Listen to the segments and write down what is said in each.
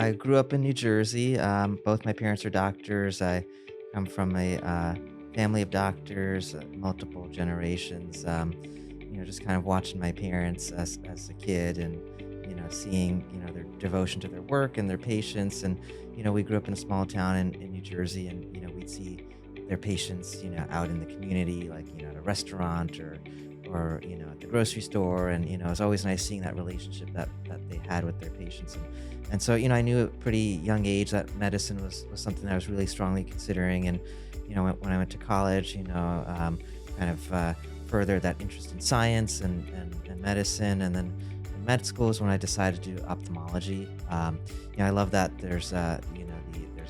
I grew up in New Jersey. Both my parents are doctors. I come from a family of doctors, multiple generations. Just kind of watching my parents as a kid and, seeing, their devotion to their work and their patients. And, we grew up in a small town in New Jersey and, we'd see their patients, out in the community, like, at a restaurant or at the grocery store. And it was always nice seeing that relationship that they had with their patients. And so, I knew at a pretty young age that medicine was something that I was really strongly considering. And, when I went to college, kind of furthered that interest in science and medicine. And then in med school is when I decided to do ophthalmology. I love that there's a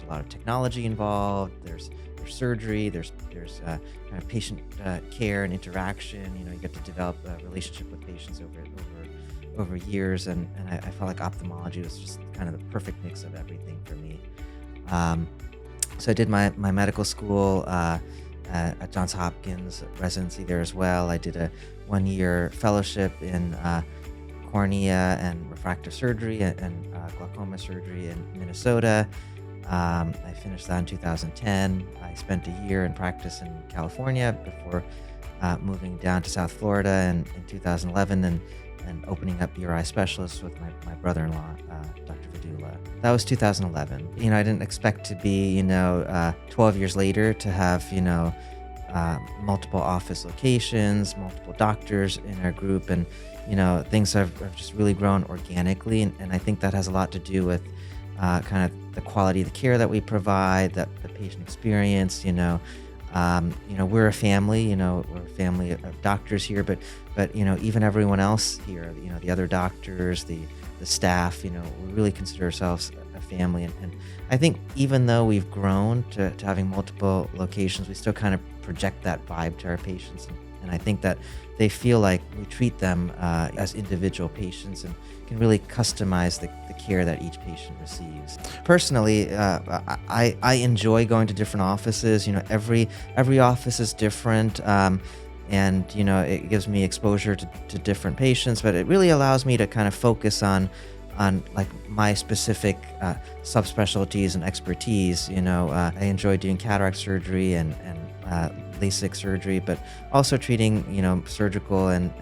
lot of technology involved. There's surgery. There's kind of patient care and interaction. You get to develop a relationship with patients over years, and I felt like ophthalmology was just kind of the perfect mix of everything for me. Um, so I did my medical school at Johns Hopkins, residency there as well. I did a 1-year fellowship in cornea and refractive surgery and glaucoma surgery in Minnesota. I finished that in 2010. I spent a year in practice in California before moving down to South Florida in 2011 and opening up eye specialists with my brother-in-law, Dr. Vidula. That was 2011. I didn't expect to be, 12 years later to have, multiple office locations, multiple doctors in our group. And, things have just really grown organically. And I think that has a lot to do with kind of the quality of the care that we provide, the patient experience. We're a family. We're a family of doctors here, but even everyone else here, the other doctors, the staff, we really consider ourselves a family. And I think even though we've grown to having multiple locations, we still kind of project that vibe to our patients. And I think that they feel like we treat them as individual patients and can really customize the care that each patient receives. Personally, I enjoy going to different offices. Every office is different. And it gives me exposure to different patients, but it really allows me to kind of focus on like my specific subspecialties and expertise. I enjoy doing cataract surgery and LASIK surgery, but also treating surgical and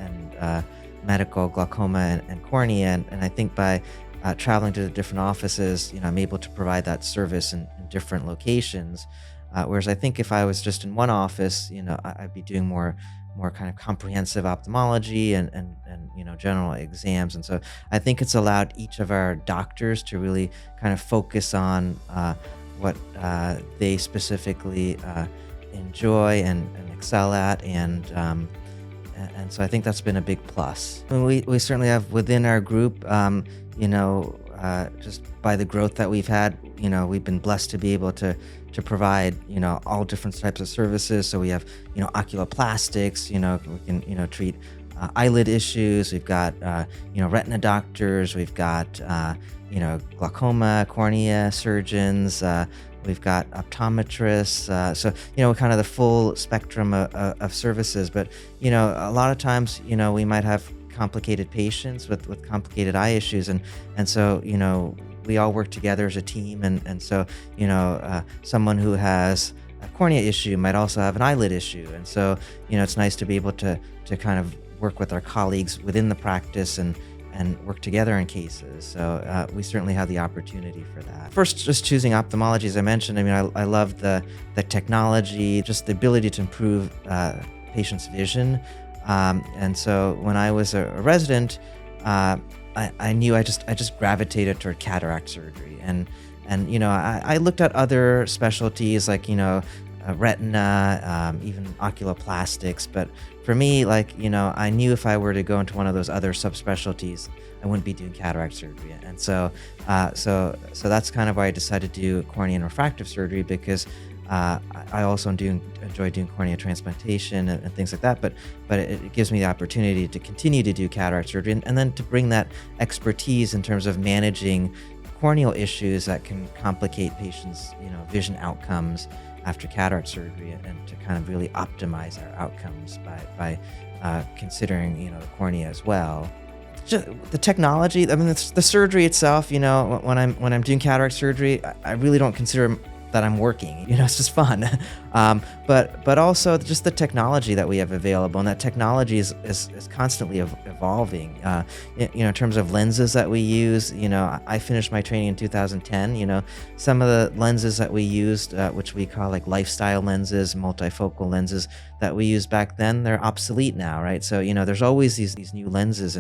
medical glaucoma and cornea. And I think by traveling to the different offices, I'm able to provide that service in different locations. Whereas I think if I was just in one office, I'd be doing more kind of comprehensive ophthalmology and general exams. And so I think it's allowed each of our doctors to really kind of focus on what they specifically enjoy and excel at. And so I think that's been a big plus. And we certainly have within our group, just by the growth that we've had, we've been blessed to be able to provide, all different types of services. So we have, oculoplastics, we can, treat eyelid issues. We've got, retina doctors. We've got, glaucoma, cornea surgeons. We've got optometrists. So, kind of the full spectrum of services. But, a lot of times, we might have complicated patients with complicated eye issues. And so, we all work together as a team. And so, someone who has a cornea issue might also have an eyelid issue. And so, it's nice to be able to kind of work with our colleagues within the practice and work together in cases. So we certainly have the opportunity for that. First, just choosing ophthalmology, as I mentioned, I love the technology, just the ability to improve patients' vision. And so when I was a resident, I knew I just gravitated toward cataract surgery. And I looked at other specialties like, retina, even oculoplastics. But for me, I knew if I were to go into one of those other subspecialties, I wouldn't be doing cataract surgery. And so that's kind of why I decided to do cornea and refractive surgery, because I also enjoy doing cornea transplantation and things like that. But it gives me the opportunity to continue to do cataract surgery and then to bring that expertise in terms of managing corneal issues that can complicate patients' vision outcomes after cataract surgery, and to kind of really optimize our outcomes by considering the cornea as well. The technology, I mean, the surgery itself, when I'm doing cataract surgery, I really don't consider that I'm working. It's just fun. But also just the technology that we have available, and that technology is constantly evolving. In terms of lenses that we use, I finished my training in 2010. Some of the lenses that we used, which we call like lifestyle lenses, multifocal lenses that we used back then, they're obsolete now, right? So there's always these new lenses,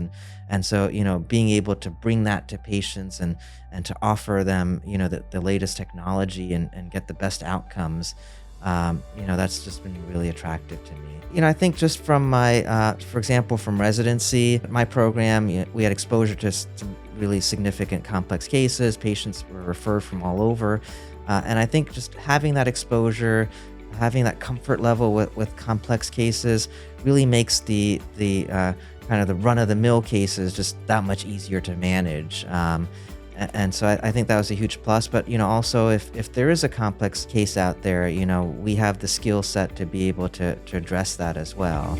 and so being able to bring that to patients and to offer them the latest technology and get the best outcomes, that's just been really attractive to me. I think just from my, for example, from residency, my program, we had exposure to some really significant complex cases. Patients were referred from all over. And I think just having that exposure, having that comfort level with complex cases really makes the kind of the run-of-the-mill cases just that much easier to manage. And so I think that was a huge plus. But also if there is a complex case out there, we have the skill set to be able to address that as well.